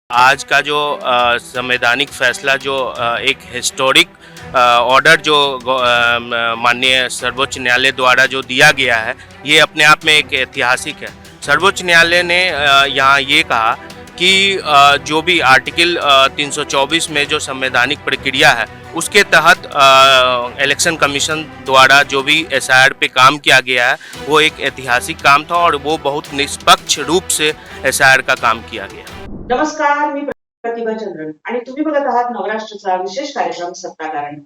आज का जो संवैधानिक फैसला जो एक हिस्टोरिक ऑर्डर जो माननीय सर्वोच्च न्यायालय द्वारा जो दिया गया है, ये अपने आप में एक ऐतिहासिक है। सर्वोच्च न्यायालय ने यहाँ ये कहा कि जो भी आर्टिकल 324 में जो संवैधानिक प्रक्रिया है, उसके तहत इलेक्शन कमीशन द्वारा जो भी एसआईआर पे काम किया गया है, वो एक ऐतिहासिक काम था और वो बहुत निष्पक्ष रूप से एसआईआर का काम किया गया। नमस्कार, मी प्रतिभा चंद्रन आणि तुम्ही बघत आहात नवराष्ट्रचा विशेष कार्यक्रम सत्ताकारण।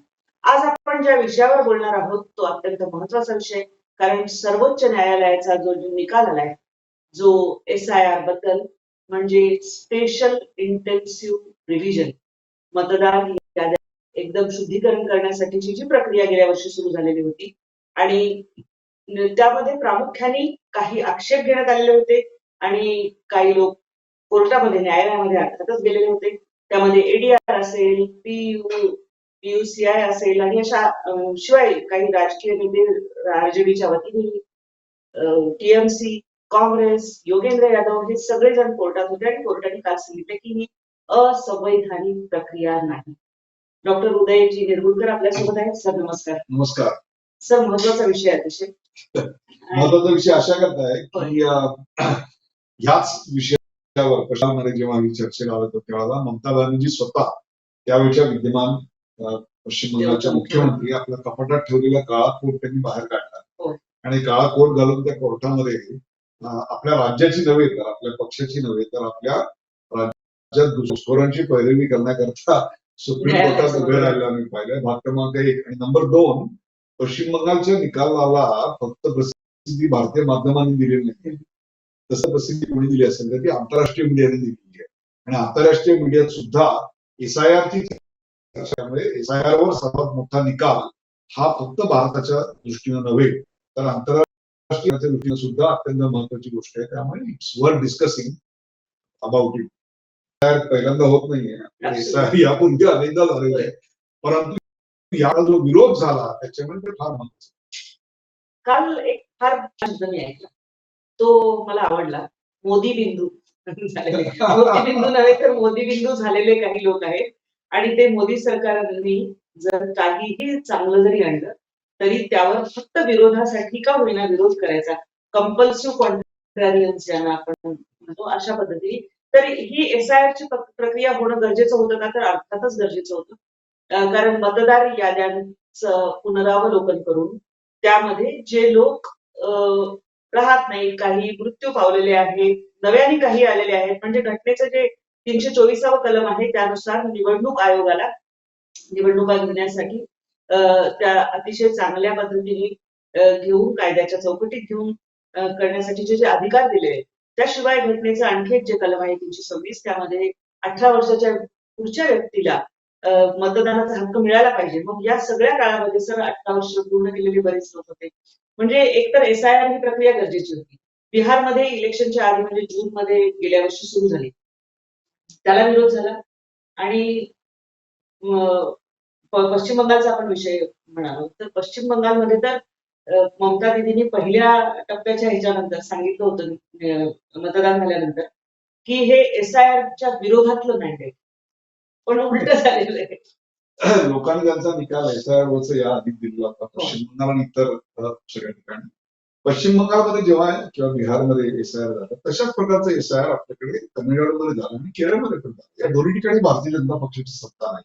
आज आपण ज्या विषयावर बोलणार आहोत तो अत्यंत महत्त्वाचा विषय, कारण सर्वोच्च न्यायालयाचा जो निकाल आलाय, जो एसआयआर बद्दल म्हणजे स्पेशल इंटेन्सिव्ह रिव्हिजन, मतदार याद्या एकदम शुद्धीकरण करण्यासाठीची जी प्रक्रिया गेल्या वर्षी सुरू झालेली होती आणि त्यामध्ये प्रामुख्याने काही आक्षेप घेण्यात आलेले होते आणि काही लोक कोर्टामध्ये न्यायालयामध्ये अर्थातच गेलेले होते. त्यामध्ये एडीआर असेल, पीयूसीआय असेल आणि अशा शिवाय काही राजकीय नेते आरजेडीच्या वतीने टीएमसी, काँग्रेस, योगेंद्र यादव हे सगळेजण कोर्टात होते आणि कोर्टाने काल सांगितले की ही असंवैधानिक प्रक्रिया नाही. डॉक्टर उदयजी निरगुडकर आपल्यासोबत आहेत. सर नमस्कार. नमस्कार सर, महत्वाचा विषय आहे अतिशय. महत्वाचा विषय अशा करता आहे की ह्याच विषयावर कशामध्ये जेव्हा आम्ही चर्चेला आलो त्यावेळेला ममता बॅनर्जी स्वतः त्यावेळेच्या विद्यमान पश्चिम बंगालच्या मुख्यमंत्री आपल्या कपाटात ठेवलेला काळा कोट त्यांनी बाहेर काढला आणि काळा कोट घालून त्या कोर्टामध्ये आपल्या राज्याची नव्हे तर आपल्या पक्षाची नव्हे तर आपल्या राज्यात घुसखोरांची पैरवी करण्याकरता सुप्रीम कोर्टात उभे राहिला आम्ही पाहिलं. भाग क्रमांक 1 आणि नंबर 2, पश्चिम बंगालच्या निकालाला फक्त प्रसिद्धी भारतीय माध्यमांनी दिलेली नाही, तसं प्रसिद्धी कोणी दिली असेल तर ती आंतरराष्ट्रीय मीडियाने दिलेली आहे आणि आंतरराष्ट्रीय मीडियात सुद्धा एसआयआरची त्यामुळे एसआयआर वर सर्वात मोठा निकाल हा फक्त भारताच्या दृष्टीनं नव्हे तर आंतरराष्ट्रीय दृष्टीनं सुद्धा अत्यंत महत्वाची गोष्ट आहे. त्यामुळे it's worth discussing about it. पहिल्यांदा होत नाहीये, एसआयआर यापूर्वी अनेकदा झालेला आहे, परंतु याला जो विरोध झाला त्याच्यामुळे ते फार महत्वाचं. काल एक फार शब्द मी ऐकला, तो मला आवडला. मोदी बिंदू झालेले. मोदी बिंदू नव्हे तर मोदी बिंदू झालेले काही लोक आहेत आणि ते मोदी सरकारने जर काहीही चांगलं जरी आणलं तरी त्यावर फक्त विरोधासाठी का होईना विरोध करायचा. कंपल्सिव्ह कॉन्ट्रारियन्स ज्यांना आपण म्हणतो अशा पद्धतीने. तर ही एसआयआरची प्रक्रिया होणं गरजेचं होतं का? तर अर्थातच गरजेचं होतं. कारण मतदार याद्यांचं पुनरावलोकन करून त्यामध्ये जे लोक राहत नाही, काही मृत्यू पावलेले आहेत, नव्याने काही आलेले आहेत, म्हणजे घटनेचं जे 324वा कलम आहे त्यानुसार निवडणूक आयोगाला निवडणुका घेण्यासाठी त्या अतिशय चांगल्या पद्धतीने घेऊन कायद्याच्या चौकटीत घेऊन करण्यासाठीचे जे अधिकार दिले आहेत. त्याशिवाय घटनेचं आणखी एक जे कलम आहे 326 त्यामध्ये 18 वर्षाच्या पुढच्या व्यक्तीला मतदानाचा हक्क मिळाला पाहिजे. मग या सगळ्या काळामध्ये सर 18 वर्ष पूर्ण केलेले बरेच लोक होते. म्हणजे एकतर एसआयआर ही प्रक्रिया गरजेची होती. बिहारमध्ये इलेक्शनच्या आधी म्हणजे जूनमध्ये गेल्या वर्षी सुरू झाली. त्याला विरोध झाला आणि पश्चिम बंगालचा आपण विषय म्हणालो तर पश्चिम बंगालमध्ये तर ममता दीदींनी पहिल्या टप्प्याच्या ह्याच्यानंतर सांगितलं होतं मतदान झाल्यानंतर की हे एसआयआरच्या विरोधातलं मॅन्डेट, पण उलट झालेलं आहे. लोकांनी त्यांचा निकाल एसआयआर वरचा या आधी दिला होता पश्चिम बंगाल आणि इतर सगळ्या ठिकाणी. पश्चिम बंगालमध्ये जेव्हा किंवा बिहारमध्ये एसआयआर झाला तशाच प्रकारचं एसआयआर आपल्याकडे तमिळनाडूमध्ये झालं आणि केरळमध्ये पण झालं. या दोन्ही ठिकाणी भारतीय जनता पक्षाची सत्ता नाही,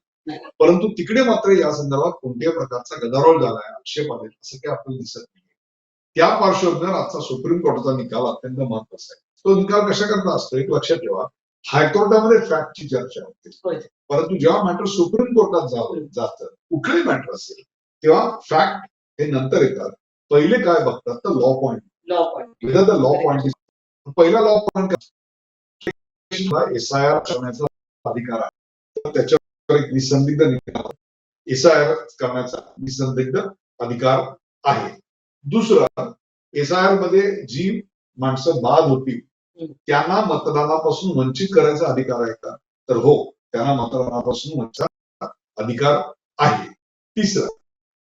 परंतु तिकडे मात्र या संदर्भात कोणत्याही प्रकारचा गदारोळ झालाय, आक्षेप आले असं काही आपल्याला दिसत नाही. त्या पार्श्वभूमीवर आजचा सुप्रीम कोर्टाचा निकाल अत्यंत महत्वाचा आहे. तो निकाल कशा करता असतो एक लक्षात ठेवा, हायकोर्टामध्ये फॅक्टची चर्चा होते, परंतु जेव्हा मॅटर सुप्रीम कोर्टात जातं कुठलंही मॅटर असेल तेव्हा फॅक्ट हे नंतर येतात. पहिले काय बघतात तर लॉ पॉइंट. लॉ पॉइंट पहिला लॉ पॉइंट एसआयआर करण्याचा अधिकार आहे, तर त्याच्यावर एक निसंदिग्ध निकाल एसआयआर करण्याचा निसंदिग्ध अधिकार आहे. दुसरं, एसआयआर मध्ये जी माणसं बाद होती त्यांना मतदानापासून वंचित करायचा अधिकार आहे का? तर हो, त्यांना मतदानापासून वंचित अधिकार आहे. तिसरं,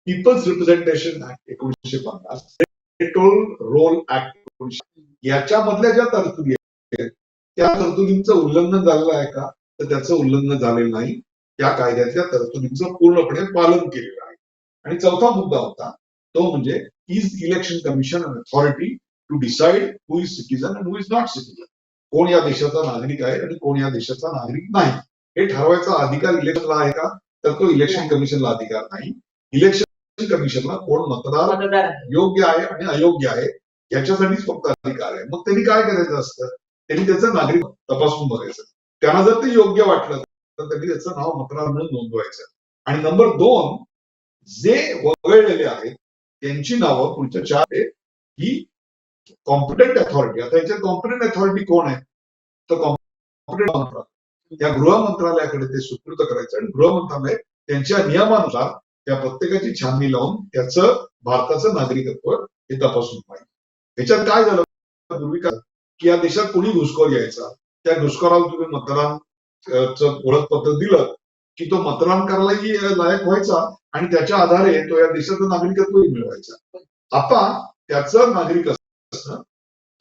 people's representation act 1950, electoral roll act 1900 याच्यामधल्या ज्या तरतुदी आहेत त्या तरतुदींचं उल्लंघन झालेलं आहे का? तर त्याचं उल्लंघन झालेलं नाही. त्या कायद्यातल्या तरतुदींचं पूर्णपणे पालन केलेलं आहे. आणि चौथा मुद्दा होता तो म्हणजे is election commission an authority to decide who is citizen and who is not citizen. कोण या देशाचा नागरिक आहे आणि कोण या देशाचा नागरिक नाही हे ठरवायचा अधिकार इलेक्शनला आहे का? तर तो इलेक्शन कमिशनला अधिकार नाही. इलेक्शन कमिशनला कोण मतदार योग्य आहे आणि अयोग्य आहे याच्यासाठीच फक्त अधिकार आहे. मग त्यांनी काय करायचं असतं? त्यांनी त्याचं नागरिक तपासून बघायचं. त्यांना जर ते योग्य वाटलं तर त्यांनी त्याचं नाव मतदार म्हणून नोंदवायचं. आणि नंबर 2, जे वगळलेले आहेत त्यांची नावं पुढच्या 4 ही कॉम्पिटंट अथॉरिटी. आता याच्यात कॉम्पिटंट अथॉरिटी कोण आहे? तर कॉम्पिटंट मंत्रालय. त्या गृह मंत्रालयाकडे ते सुपूर्द करायचं आणि गृह मंत्रालय त्यांच्या नियमानुसार त्या प्रत्येकाची छाननी लावून त्याचं भारताचं नागरिकत्व हे तपासून पाहिजे. ह्याच्यात काय झालं पूर्वी काय की या देशात कोणी घुसखोर यायचा, त्या घुसखोराला तुम्ही मतदारांचं ओळखपत्र दिलं की तो मतदान करायलाही लायक व्हायचा आणि त्याच्या आधारे तो या देशाचं नागरिकत्वही मिळवायचा. आता त्याचं नागरिक असणं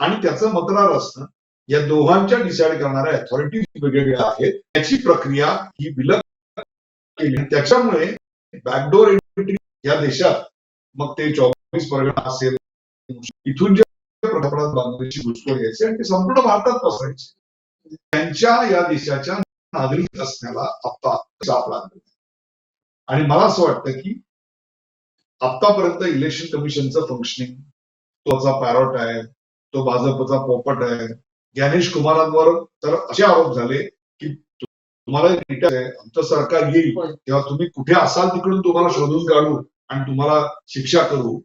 आणि त्याचं मतदार असणं या दोघांच्या डिसाईड करणाऱ्या अथॉरिटीज वेगवेगळ्या आहेत. त्याची प्रक्रिया ही विलग केली. त्याच्यामुळे बॅकडोर एंट्री या देशात मग ते 24 परगणा असेल इथून जे प्रमाणात बांगलादेशी घुसखोर यायचे आणि ते संपूर्ण भारतात पसरायचे. त्यांच्या या देशाच्या नागरिक असण्याला आता चाप लागला. आणि मला असं वाटतं की आतापर्यंत इलेक्शन कमिशनचं फंक्शनिंग तोचा पॅरोट आहे, तो भाजपचा पोपट आहे. ज्ञानेश कुमारांवर तर असे आरोप झाले की तुम्हाला रिटायर आहे, आमचं सरकार येईल तेव्हा तुम्ही कुठे असाल तिकडून तुम्हाला शोधून काढू आणि तुम्हाला शिक्षा करू.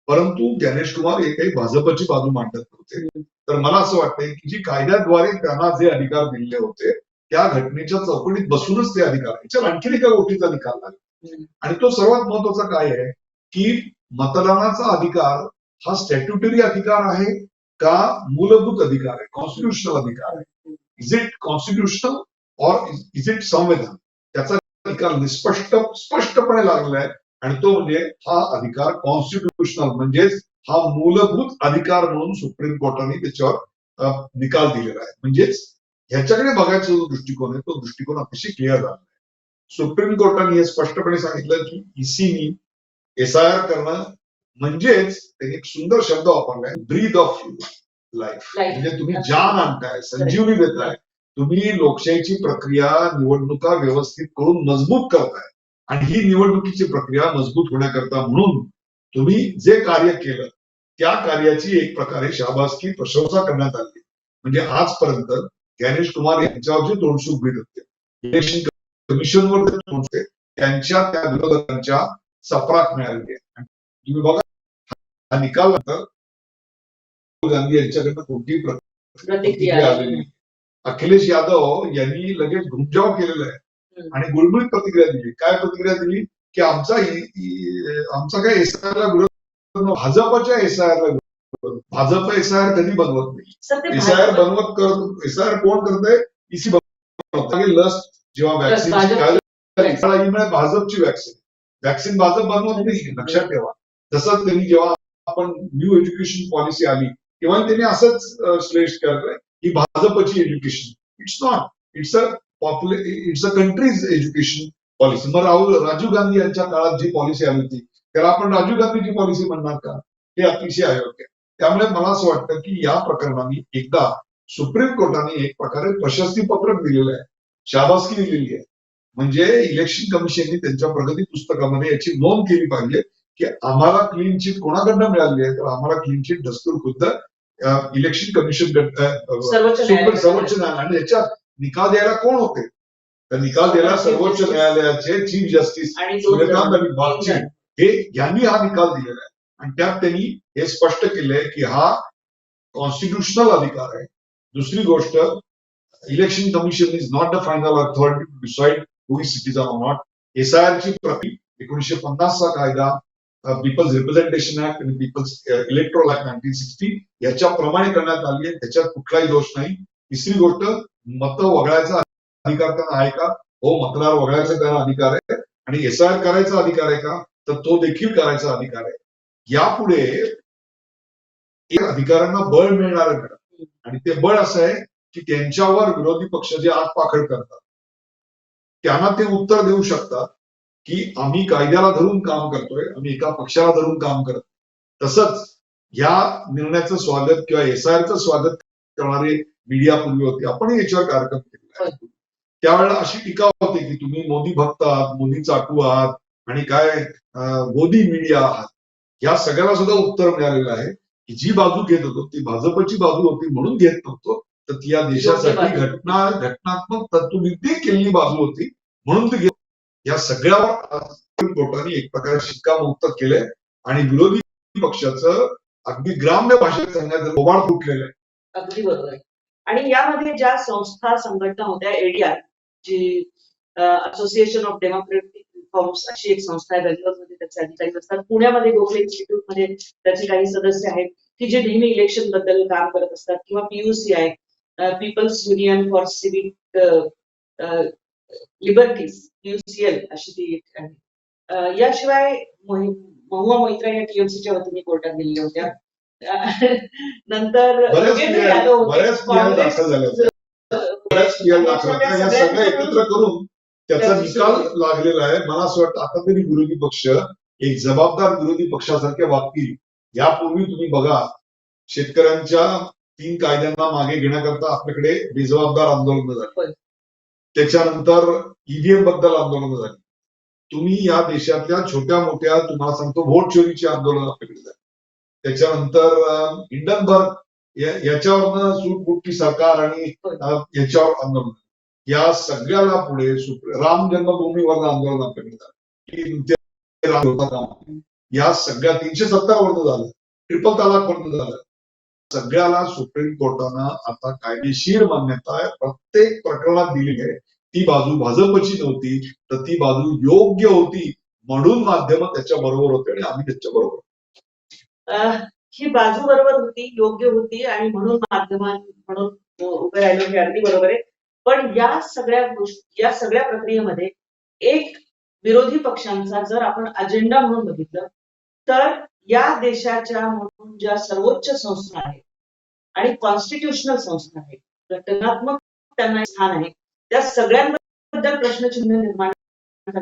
परंतु ज्ञानेश कुमार हे काही भाजपची बाजू मांडत नव्हते. तर मला असं वाटतंय की जी कायद्याद्वारे त्यांना जे अधिकार दिलेले होते त्या घटनेच्या चौकटीत बसूनच ते अधिकार याच्यावर आणखी एका गोष्टीचा निकाल लागला. आणि तो सर्वात महत्वाचा काय आहे की मतदानाचा अधिकार हा स्टॅट्युटरी अधिकार आहे का मूलभूत अधिकार आहे, कॉन्स्टिट्युशनल अधिकार आहे? इज इट कॉन्स्टिट्युशनल और इज इट संविधान? त्याचा निकाल स्पष्टपणे लागलेला आहे आणि तो म्हणजे हा अधिकार कॉन्स्टिट्युशनल म्हणजेच हा मूलभूत अधिकार म्हणून सुप्रीम कोर्टाने त्याच्यावर निकाल दिलेला आहे. म्हणजेच ह्याच्याकडे बघायचा जो दृष्टिकोन आहे तो दृष्टिकोन अतिशय क्लिअर झाला आहे. सुप्रीम कोर्टाने हे स्पष्टपणे सांगितलं की ईसीनी एसआयआर करणं म्हणजेच त्यांनी एक सुंदर शब्द वापरलाय, ब्रीथ ऑफ लाईफ. म्हणजे तुम्ही जान आणताय, संजीवनी देताय, तुम्ही लोकशाहीची प्रक्रिया निवडणुका व्यवस्थित करून मजबूत करताय. आणि ही निवडणुकीची प्रक्रिया मजबूत होण्याकरता म्हणून तुम्ही जे कार्य केलं त्या कार्याची एक प्रकारे शाबासकी प्रशंसा करण्यात आली. म्हणजे आजपर्यंत ज्ञानेश कुमार यांच्यावर जे तोंडसूक घेत होते, इलेक्शन कमिशनवर जे तोंडसूक त्यांच्या त्या विरोधकांच्या चपराक मिळाली आहे. तुम्ही बघा हा निकाल नंतर राहुल गांधी यांच्याकडनं कोणतीही प्रतिक्रिया आलेली नाही. अखिलेश यादव यांनी लगेच घुमजाव केलेला आहे आणि गुळगुळीत प्रतिक्रिया दिली. काय प्रतिक्रिया दिली की आमचा काय एसआयआरला विरोध, भाजपच्या एसआयआरला विरोध. भाजप एसआयआर कधी बनवत नाही. एसआयआर कोण करतंय? ईसी बनवत. लस जेव्हा वॅक्सिन भाजपची वॅक्सिन भाजप बनवत नाही, लक्षात ठेवा. तसंच त्यांनी जेव्हा आपण न्यू एज्युकेशन पॉलिसी आली तेव्हा त्यांनी असंच श्लेष करतोय की भाजपची education. It's not, it's a countries education policy. मग राजीव गांधी यांच्या काळात जी पॉलिसी आली होती त्याला आपण राजीव गांधीची पॉलिसी म्हणणार का? हे अतिशय अयोग्य. त्यामुळे मला असं वाटतं की या प्रकरणाने एकदा सुप्रीम कोर्टाने एक प्रकारे प्रशस्ती पत्रक दिलेलं आहे, शाबासकी दिलेली आहे. म्हणजे इलेक्शन कमिशनने त्यांच्या प्रगती पुस्तकामध्ये याची नोंद केली पाहिजे की आम्हाला क्लीन चिट कोणाकडनं मिळाली आहे. तर आम्हाला क्लीन चिट दस्तूर खुद्द इलेक्शन कमिशन सर्वोच्च न्यायालयाने याच्यात निकाल द्यायला कोण होते? तर निकाल द्यायला सर्वोच्च न्यायालयाचे चीफ जस्टिस सूर्यकांत आणि बागची हे यांनी हा निकाल दिलेला आहे. आणि त्यात त्यांनी हे स्पष्ट केलंय की हा कॉन्स्टिट्युशनल अधिकार आहे. दुसरी गोष्ट, election commission is not the final authority to decide who is citizen or not. एसआयआरची प्रक्रिया 1950चा कायदा, पीपल्स रिप्रेझेंटेशन ऍक्ट आणि पीपल्स इलेक्ट्रोल ऍक्ट 1960 याच्याप्रमाणे करण्यात आली आहे. त्याच्यात कुठलाही दोष नाही. तिसरी गोष्ट, मतं वगळायचा अधिकार त्यांना आहे का? हो, मतदार वगळायचा त्यांना अधिकार आहे. आणि एसआयआर करायचा अधिकार आहे का? तर तो देखील करायचा अधिकार आहे. यापुढे अधिकाऱ्यांना बळ मिळणार आहे आणि ते बळ असं आहे की त्यांच्यावर विरोधी पक्ष जे आगपाखड करतात त्यांना ते उत्तर देऊ शकतात की आम्ही कायद्याला धरून काम करतोय, आम्ही एका पक्षाला धरून काम करत. तसंच या निर्णयाचं स्वागत किंवा एसआयआरचं स्वागत करणारे मीडिया पूर्वी होते. आपण याच्यावर कार्यक्रम केलेला आहे. त्यावेळेला अशी टीका होती की तुम्ही मोदी भक्त आहात, मोदी चाटू आहात आणि काय मोदी मीडिया आहात. या सगळ्याला सुद्धा उत्तर मिळालेलं आहे की जी बाजू घेत होतो ती भाजपची बाजू होती म्हणून घेत नव्हतो, तर ती या देशासाठी घटनात्मक तत्वनिर्णय केलेली बाजू होती म्हणून ती घेत. या सगळ्यावर सुप्रीम कोर्टाने एक प्रकारे शिक्कामोर्तब केलंय आणि विरोधी पक्षाचं अगदी ग्राम्य भाषेत सांगायचं बोबाड फुटलेलं आहे. अगदी बरोबर आहे. आणि यामध्ये ज्या संस्था संघटना होत्या, एडीआर जी असोसिएशन ऑफ डेमोक्रेटिक रिफॉर्म्स अशी एक संस्था आहे, बेंगलोरमध्ये त्याचे अधिकारी असतात, पुण्यामध्ये गोखले इन्स्टिट्यूट मध्ये त्याचे काही सदस्य आहेत की जे नेहमी इलेक्शन बद्दल काम करत असतात, किंवा पीयूसी आहे, people's union for civic liberties, PUCL अशी ती एक आहे. याशिवाय महुआ मोइत्रा या टीएमसीच्या वतीने कोर्टात गेलेल्या होत्या. नंतर या सगळ्या एकत्र करून त्याचा निकाल लागलेला आहे. मला असं वाटतं आता तरी विरोधी पक्ष एक जबाबदार विरोधी पक्षासारखे वागतील. यापूर्वी तुम्ही बघा, शेतकऱ्यांच्या 3 कायद्यांना मागे घेण्याकरता आपल्याकडे बेजबाबदार आंदोलन झाली, त्याच्यानंतर ईव्हीएम बद्दल आंदोलन झाली. तुम्ही या देशातल्या छोट्या मोठ्या तुम्हाला सांगतो व्होट चोरीची आंदोलन आपल्याकडे झाली. त्याच्यानंतर हिंडनबर्ग याच्यावरनं सूटबुटकी सरकार आणि याच्यावर आंदोलन. या सगळ्याला पुढे राम जन्मभूमीवर आंदोलन आपल्याकडे झालं. या सगळ्या 370 वरनं झालं, ट्रिपल तलाक वरनं झालं. सगळ्याला सुप्रीम कोर्टानं आता कायदेशीर मान्यता प्रत्येक प्रकरणात दिली आहे. ती बाजू भाजपची नव्हती, तर ती बाजू योग्य होती म्हणून माध्यम त्याच्या बरोबर होते आणि आम्ही त्याच्या बरोबर. ही बाजू बरोबर होती, योग्य होती आणि म्हणून माध्यमां म्हणून उभे राहिलो, हे अगदी बरोबर आहे. पण या सगळ्या गोष्टी, या सगळ्या प्रक्रियेमध्ये एक विरोधी पक्षांचा जर आपण अजेंडा म्हणून बघितलं तर या देशाच्या म्हणून ज्या सर्वोच्च संस्था आहेत आणि कॉन्स्टिट्युशनल संस्था आहेत, घटनात्मक त्यांना स्थान आहे, त्या सगळ्यांबद्दल प्रश्नचिन्ह निर्माण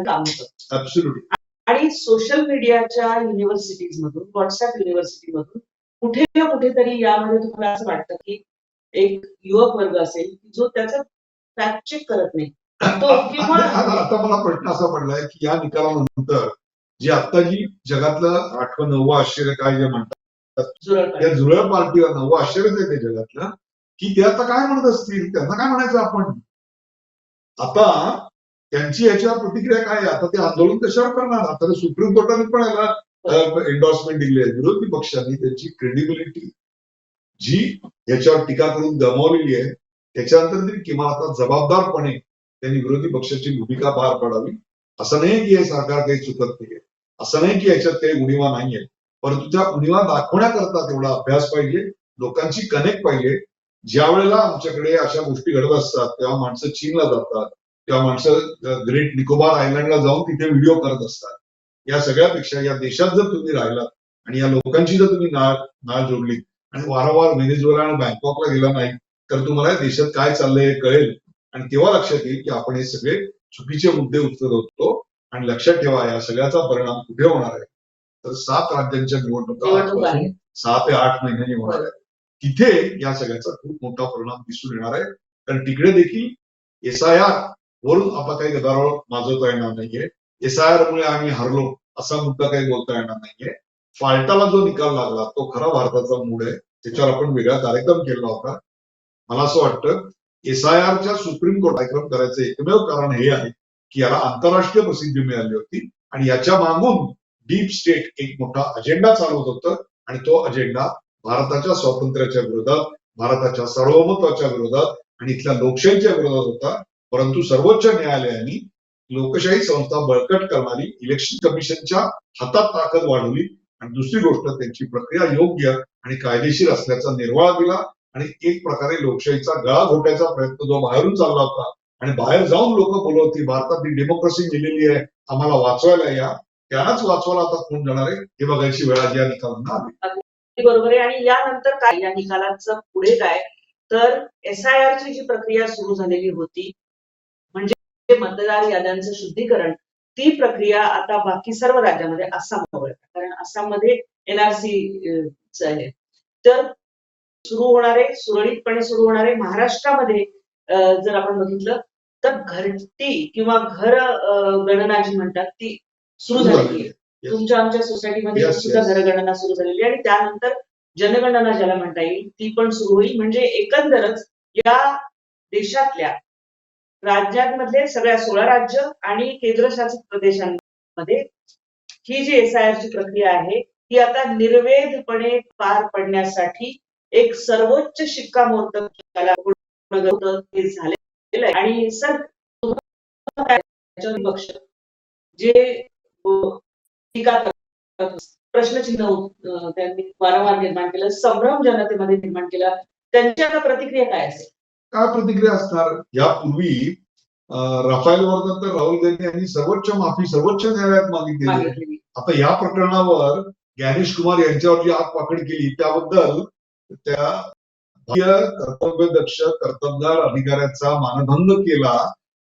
काम होतं. ऍब्सोल्युटली. आणि सोशल मीडियाच्या युनिव्हर्सिटीज मधून, व्हॉट्सअप युनिव्हर्सिटी मधून कुठे ना कुठेतरी यामध्ये तुम्हाला असं वाटतं की एक युवक वर्ग असेल जो त्याचं फॅक्ट चेक करत नाही. आता मला प्रश्न असा पडलाय की या निकालानंतर जी आता जी जगातलं 8वं 9वं आश्चर्य काय जे म्हणतात, त्या झुरळ पार्टीला 9वं आश्चर्यच आहे ते जगातलं, की ते आता काय म्हणत असतील, त्यांना काय म्हणायचं आपण. आता त्यांची याच्यावर प्रतिक्रिया काय आहे, आता ते आंदोलन कशावर करणार. आता सुप्रीम कोर्टाने पण याला एन्डॉर्समेंट दिली आहे. विरोधी पक्षांनी त्यांची क्रेडिबिलिटी जी याच्यावर टीका करून गमावलेली आहे, त्याच्यानंतर तरी किमान आता जबाबदारपणे त्यांनी विरोधी पक्षाची भूमिका पार पाडावी. असं नाही की हे सरकार काही चुकत नाहीये, असं नाही की याच्यात काही उणिवा नाहीये, परंतु त्या उणिवा दाखवण्याकरता तेवढा अभ्यास पाहिजे, लोकांची कनेक्ट पाहिजे. ज्या वेळेला आमच्याकडे अशा गोष्टी घडत असतात तेव्हा माणसं चीनला जातात, तेव्हा माणसं ग्रेट निकोबार आयलंडला जाऊन तिथे व्हिडिओ करत असतात. या सगळ्यापेक्षा या देशात जर तुम्ही राहिलात आणि या लोकांची जर तुम्ही नाळ जोडली आणि वारंवार व्हेनेझुएला आणि बँकॉकला गेला नाही, तर तुम्हाला देशात काय चाललंय कळेल आणि तेव्हा लक्षात येईल की आपण हे सगळे चुकीचे मुद्दे उचलत होतो. आणि लक्षात ठेवा, या सगळ्याचा परिणाम कुठे होणार आहे, तर 7 राज्यांच्या निवडणुका 6 ते 8 महिन्यांनी होणार आहे. तिथे या सगळ्याचा खूप मोठा परिणाम दिसून येणार आहे. कारण तिकडे देखील एसआयआर वरून आता काही गदारोळ माजवता येणार नाहीये. एसआयआर मुळे आम्ही हरलो असा मुद्दा काही बोलता येणार नाहीये. फाल्टाला जो निकाल लागला तो खरा भारताचा मूड आहे, त्याच्यावर आपण वेगळा कार्यक्रम केला होता. मला असं वाटतं एसआयआरच्या सुप्रीम कोर्ट कार्यक्रम करायचं एकमेव कारण हे आहे की याला आंतरराष्ट्रीय प्रसिद्धी मिळाली होती आणि याच्या मागून डीप स्टेट एक मोठा अजेंडा चालवत होतं आणि तो अजेंडा भारताच्या स्वातंत्र्याच्या विरोधात, भारताच्या सार्वभौमत्वाच्या विरोधात आणि इथल्या लोकशाहीच्या विरोधात होता. परंतु सर्वोच्च न्यायालयाने लोकशाही संस्था बळकट करणारी इलेक्शन कमिशनच्या हातात ताकद वाढवली आणि दुसरी गोष्ट त्यांची प्रक्रिया योग्य आणि कायदेशीर असल्याचा निर्वाळा दिला आणि एक प्रकारे लोकशाहीचा गळा घोटायचा प्रयत्न जो बाहेरून चालला होता आणि बाहेर जाऊन लोक बोलत होती भारतात ही डेमोक्रेसी गेलेली आहे, आम्हाला वाचवायला या, त्यांनाच वाचवायला आता कोण जाणार आहे हे बघायची वेळ आज या निकालांना आली. बरोबर आहे. आणि यानंतर काय, या निकालाचं पुढे काय, तर एसआयआरची जी प्रक्रिया सुरू झालेली होती, म्हणजे मतदार याद्यांचं शुद्धीकरण, ती प्रक्रिया आता बाकी सर्व राज्यामध्ये आसाम वगळता, कारण आसाममध्ये NRC आहे. तर सुरळीतपणे सुरू होणारे महाराष्ट्रामध्ये जर आपण बघितलं तर घरटी किंवा घर गणना जी म्हणतात ती सुरू झालेली आहे. Yes. तुमच्या आमच्या सोसायटीमध्ये Yes, सुद्धा yes. घरगणना सुरू झालेली आहे आणि त्यानंतर जनगणना ज्याला म्हणता येईल ती पण सुरू होईल. म्हणजे एकंदरच या देशातल्या राज्यांमधले सगळ्या 16 राज्य आणि केंद्रशासित प्रदेशांमध्ये ही जी SIR ची प्रक्रिया आहे ती आता निर्वेधपणे पार पडण्यासाठी एक सर्वोच्च शिक्कामोर्तब त्याला पूर्ण होतं ते झालेलं आहे. आणि सर पक्ष जे टीका करतात, प्रश्नचिन्ह त्यांनी वारंवार निर्माण केलं, संभ्रम जनतेमध्ये निर्माण केला, त्यांची आता प्रतिक्रिया काय असेल? काय प्रतिक्रिया असणार? यापूर्वी राफेलवर नंतर राहुल गांधी यांनी सर्वोच्च न्यायालयात मागितली. आता या प्रकरणावर ज्ञानेश कुमार यांच्यावर जी आगपाखड केली त्याबद्दल त्या कर्तव्यदक्ष कर्तबगार अधिकाऱ्याचा मानभंग केला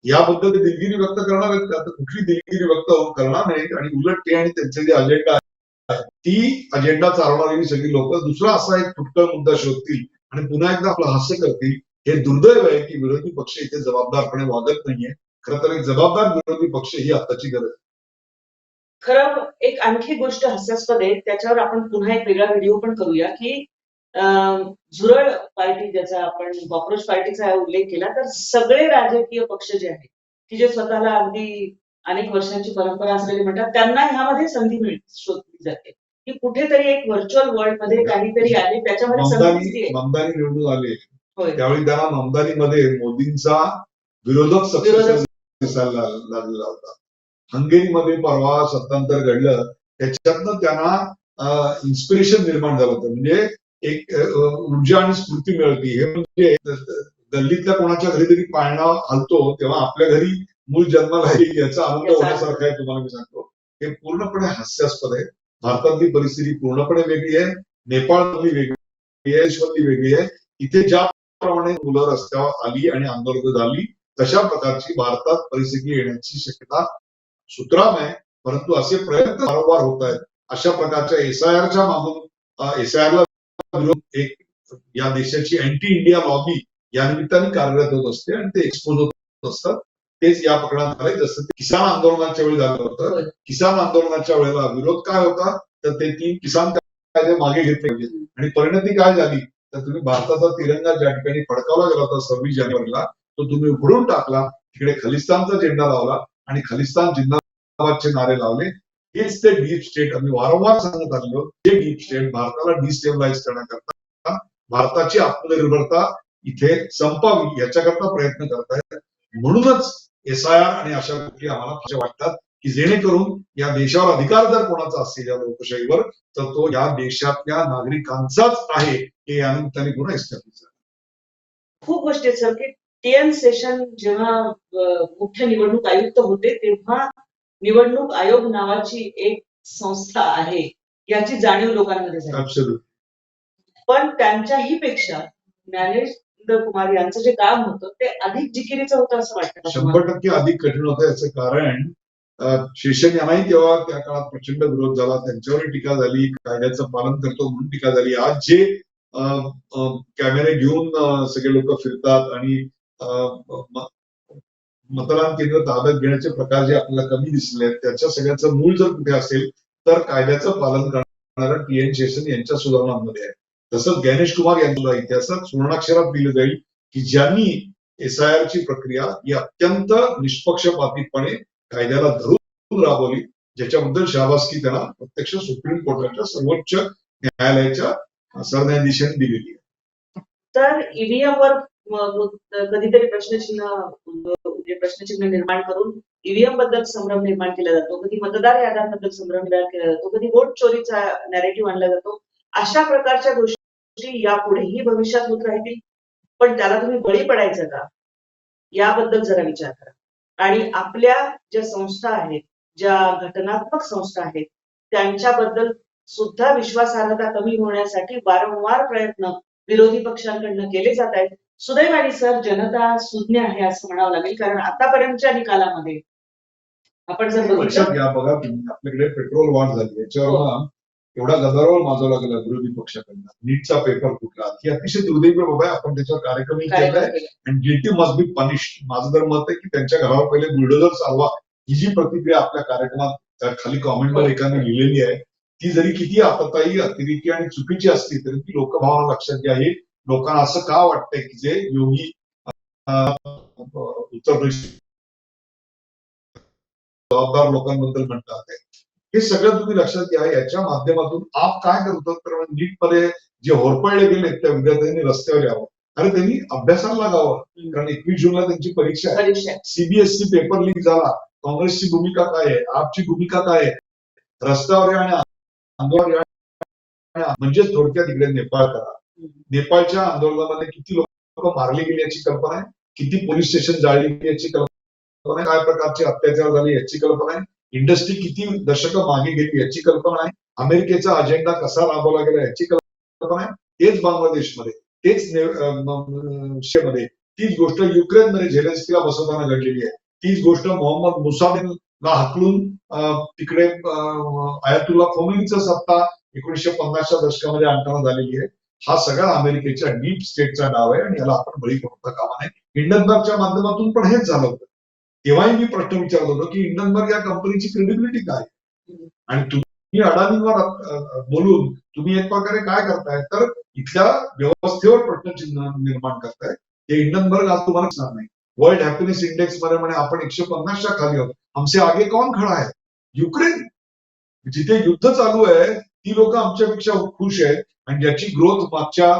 याबद्दल ते दिलगिरी व्यक्त करणार आहेत का? तर कुठली दिलगिरी व्यक्त करणार नाहीत आणि उलट ते आणि त्यांचे जे अजेंडा आहे ती अजेंडा चालवणारी सगळी लोक दुसरा असा एक फुटकळ मुद्दा शोधतील आणि पुन्हा एकदा आपलं हास्य करतील. हे दुर्दैव आहे की विरोधी पक्ष इथे जबाबदारपणे वागत नाहीये. खरं तर एक जबाबदार विरोधी पक्ष ही आताची गरज आहे. खरं एक आणखी गोष्ट हास्यास्पद आहे, त्याच्यावर आपण पुन्हा एक वेगळा व्हिडिओ पण करूया की झुरळ पार्टी ज्याचा आपण कॉक्रोच पार्टीचा उल्लेख केला तर सगळे राजकीय पक्ष जे आहेत की जे स्वतःला अगदी अनेक वर्षांची परंपरा असलेले म्हणतात त्यांना ह्यामध्ये संधी शोधली जाते की कुठेतरी एक व्हर्च्युअल वर्ल्ड मध्ये काहीतरी आहे त्याच्यामध्ये संधी ममदानी निवडून आले होय. त्यावेळी त्यांना ममदानीमध्ये मोदींचा विरोधक सक्सेस दिसायला लागलेला होता. हंगेरीमध्ये परवा सत्तांतर घडलं त्याच्यातनं त्यांना इन्स्पिरेशन निर्माण झालं होतं. म्हणजे एक ऊर्जा आणि स्फूर्ती मिळते. हे म्हणजे गल्लीतल्या कोणाच्या घरी तरी पाळणा हलतो तेव्हा आपल्या घरी मूल जन्माला येईल याचा आनंद होण्यासारखा आहे. तुम्हाला मी सांगतो हे पूर्णपणे हास्यास्पद आहे. भारतातली परिस्थिती पूर्णपणे वेगळी आहे. नेपाळमधली वेगळी आहे, देशमधली वेगळी आहे. इथे ज्याप्रमाणे मुलं रस्त्यावर आली आणि आंदोलन झाली तशा प्रकारची भारतात परिस्थिती येण्याची शक्यता सुतराम आहे. परंतु असे प्रयत्न वारंवार होत आहेत. अशा प्रकारच्या SIRच्या मागून SIRला विरोध एक या देशाची अँटी इंडिया लॉबी या निमित्ताने कार्यरत होत असते आणि ते एक्सपोज होत असतात. तेच या प्रकरणात झाले. जसं किसान आंदोलनाच्या वेळी झालं होतं. किसान आंदोलनाच्या वेळेला विरोध काय होता तर ते 3 किसान कायदे मागे घेतले आणि परिणती काय झाली तर तुम्ही भारताचा तिरंगा ज्या ठिकाणी फडकावला गेला होता 26 जानेवारीला तो तुम्ही उघडून टाकला. तिकडे खलिस्तानचा झेंडा लावला आणि खलिस्तान जिंदाबादचे नारे लावले. हेच ते डीप स्टेट आम्ही वारंवार सांगत आलेलो. हे डीप स्टेट भारताला डिस्टेबलाइज करण्याकरता भारताची आत्मनिर्भरता इथे संपावी याच्याकरता प्रयत्न करतायत. म्हणूनच SIR आणि अशा गोष्टी आम्हाला वाटतात की जेणेकरून या देशावर अधिकार जर कोणाचा असेल या लोकशाहीवर तर तो या देशातल्या नागरिकांचाच आहे हे या निमित्ताने पुन्हा एस्टॅब्लिश झालं. खूप गोष्टी आहेत सर की TN सेशन जेव्हा मुख्य निवडणूक आयुक्त होते तेव्हा निवडणूक आयोग नावाची एक संस्था आहे याची जाणीव लोकांमध्ये झाली. पण त्यांच्याही पेक्षा ज्ञानेश कुमार यांचं जे काम होतं ते अधिक जिकिरीचं होतं असं वाटतं. 100% अधिक कठीण होतं. याचं कारण शेषन यांनाही तेव्हा त्या काळात प्रचंड विरोध झाला. त्यांच्यावरही टीका झाली. कायद्याचं पालन करतो म्हणून टीका झाली. आज जे कॅमेरे घेऊन सगळे लोक फिरतात आणि मतदान केंद्र ताब्यात घेण्याचे प्रकार जे आपल्याला कमी दिसले आहेत त्याच्या सगळ्याचं मूळ जर कुठे असेल तर कायद्याचं पालन करणाऱ्या TN शेषन यांच्या सुधारणांमध्ये आहे. तसंच ज्ञानेश कुमार यांना इतिहासात सुवर्णाक्षरात दिलं जाईल की ज्यांनी SIRची प्रक्रिया ही अत्यंत निष्पक्षपातीपणे कायद्याला धरून राबवली ज्याच्याबद्दल शाबासकी त्यांना प्रत्यक्ष सुप्रीम कोर्टाच्या सर्वोच्च न्यायालयाच्या सरन्यायाधीशांनी दिलेली आहे. तर EVM वर कधीतरी प्रश्नचिन्ह निर्माण करून EVM बद्दल संभ्रम निर्माण केला जातो. कधी मतदार याद्यांबद्दल संभ्रम निर्माण केला जातो. कधी वोट चोरीचा नॅरेटिव्ह आणला जातो. अशा प्रकारच्या गोष्टी यापुढेही भविष्यात होत राहतील. पण त्याला तुम्ही बळी पडायचं का याबद्दल जरा विचार करा. आणि आपल्या ज्या संस्था आहेत ज्या घटनात्मक संस्था आहेत त्यांच्याबद्दल सुद्धा विश्वासार्हता कमी होण्यासाठी वारंवार प्रयत्न विरोधी पक्षांकडनं केले जात आहेत. सुदैवाने सर जनता सुज्ञ आहे असं म्हणावं लागेल, कारण आतापर्यंतच्या निकालामध्ये आपण जर बघितलं लक्षात घ्या, बघा तुम्ही, आपल्याकडे पेट्रोल वाढ झाली, याच्यावर ना एवढा गदारोळ माजवला गेला विरोधी पक्षाकडनं, नीटचा पेपर फुटला, ही अतिशय दुर्दैवी बाबा आहे. आपण त्याच्यावर कार्यक्रमही केलाय आणि गिल्टी मस्ट बी पनिश्ड. माझं तर मत आहे की त्यांच्या घरावर पहिले बुलडोझर चालवा, ही जी प्रतिक्रिया आपल्या कार्यक्रमात त्या खाली कॉमेंटवर एकाने लिहिलेली आहे, ती जरी किती आतताई, अतिरेकी आणि चुकीची असली तरी ती लोकभावना लक्षात घ्या. हे लोकांना असं का वाटतंय की जे योगी उत्तर प्रदेश जबाबदार लोकांबद्दल म्हणतात, हे सगळं तुम्ही लक्षात घ्या. याच्या माध्यमातून आप काय करतो तर नीटमध्ये जे होरपळले गेले त्या विद्यार्थ्यांनी रस्त्यावर यावं. अरे त्यांनी अभ्यासाला लागावं, कारण 21 जूनला त्यांची परीक्षा आहे. सीबीएसई पेपर लीक झाला, काँग्रेसची भूमिका काय आहे, आपची भूमिका काय आहे, रस्त्यावर या आणि आंदोलन या, म्हणजेच थोडक्यात इकडे नेपाळ करा. नेपाळच्या आंदोलनामध्ये किती लोक मारली गेली याची कल्पना आहे, किती पोलीस स्टेशन जाळली गेली याची कल्पना आहे, काय प्रकारचे अत्याचार झाले याची कल्पना आहे, इंडस्ट्री किती दशकं मागे गेली याची कल्पना आहे, अमेरिकेचा अजेंडा कसा राबवला गेला याची कल्पना आहे. तेच बांगलादेशमध्ये, तेच मध्ये, तीच गोष्ट युक्रेनमध्ये झेलेन्स्कीला बसवताना घडलेली आहे. तीच गोष्ट मोहम्मद मुसाविनला हकलून तिकडे आयतुल्ला खोमेनीचा सत्ता 1950च्या दशकामध्ये आणताना झालेली आहे. हा सगळा अमेरिकेच्या डीप स्टेटचा डाव आहे आणि याला आपण बळी पडता कामा नये. हिंडनबर्गच्या माध्यमातून पण हेच झालं होतं. तेव्हाही मी प्रश्न विचारत होतो की हिंडनबर्ग या कंपनीची क्रेडिबिलिटी काय, आणि तुम्ही अडाणींवर बोलून तुम्ही एक प्रकारे काय करताय तर इथल्या व्यवस्थेवर प्रश्नचिन्ह निर्माण करताय. हे हिंडनबर्ग आज तुम्हाला सांगणार नाही. वर्ल्ड हॅपीनेस इंडेक्स मध्ये म्हणे आपण 150च्या खाली आहोत. हमसे आगे कौन खडा आहे? युक्रेन, जिथे युद्ध चालू आहे ती लोक आमच्यापेक्षा खुश आहेत आणि ज्याची ग्रोथ मागच्या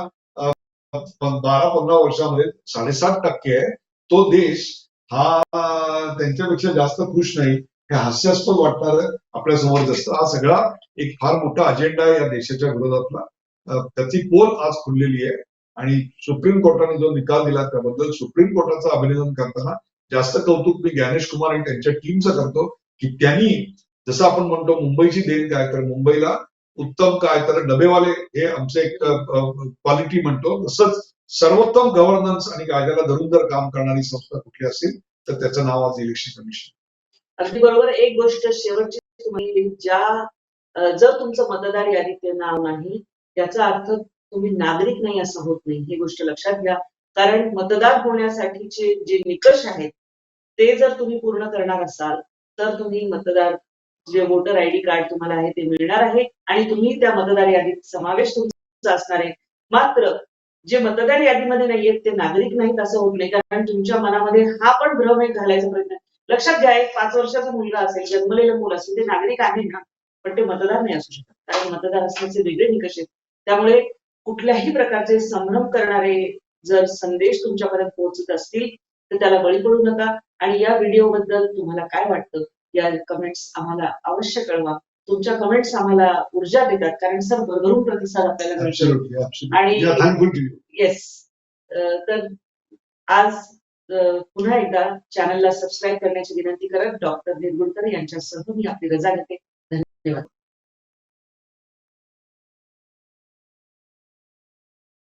12-15 वर्षामध्ये 7.5% आहे, तो देश हा त्यांच्यापेक्षा जास्त खुश नाही. हे हास्यास्पद वाटणार आपल्या समोर असतं. हा सगळा एक फार मोठा अजेंडा आहे या देशाच्या विरोधातला. त्याची पोल आज खुललेली आहे आणि सुप्रीम कोर्टाने जो निकाल दिला त्याबद्दल सुप्रीम कोर्टाचं अभिनंदन करताना जास्त कौतुक मी ज्ञानेश कुमार आणि त्यांच्या टीमचं करतो की त्यांनी, जसं आपण म्हणतो मुंबईची देण काय, तर मुंबईला उत्तम काय तर डबेवाले हे आमचं एक क्वालिटी म्हणतो, तसंच सर्वोत्तम गव्हर्नन्स आणि कायद्याला धरून जर काम करणारी संस्था कुठली असेल तर त्याचं नाव आज इलेक्शन कमिशन. अगदी बरोबर. एक गोष्ट शेवटची तुम्ही, जर तुमचं मतदार यादीत नाव नाही याचा अर्थ तुम्ही नागरिक नाही असं होत नाही. ही गोष्ट लक्षात घ्या, कारण मतदार होण्यासाठीचे जे निकष आहेत ते जर तुम्ही पूर्ण करणार असाल तर तुम्ही मतदार, जे वोटर आयडी कार्ड तुम्हाला आहे ते मिळणार आहे आणि तुम्ही त्या मतदार यादीत समावेश तुमचा असणार आहे. मात्र जे मतदार यादीमध्ये नाहीयेत ते नागरिक नाहीत असं होत नाही, कारण तुमच्या मनामध्ये हा पण भ्रम एक घालायचा प्रयत्न. लक्षात घ्या, एक 5 वर्षाचा मुलगा असेल, जन्मलेलं मुलं असेल, ते नागरिक आहे ना, पण ते मतदार नाही असू शकत, कारण मतदार असण्याचे वेगळे निकष आहेत. त्यामुळे कुठल्याही प्रकारचे संभ्रम करणारे जर संदेश तुमच्यापर्यंत पोहोचत असतील तर त्याला बळी पडू नका. आणि या व्हिडिओ बद्दल तुम्हाला काय वाटतं या कमेंट्स आम्हाला अवश्य कळवा. तुमच्या कमेंट्स आम्हाला ऊर्जा देतात, कारण सर भरभरून प्रतिसाद आपल्याला मिळतो. आणि येस, तर आज पुन्हा एकदा चॅनलला सबस्क्राईब करण्याची विनंती करत डॉक्टर निरगुडकर यांच्यासह मी आपली रजा घेते. धन्यवाद.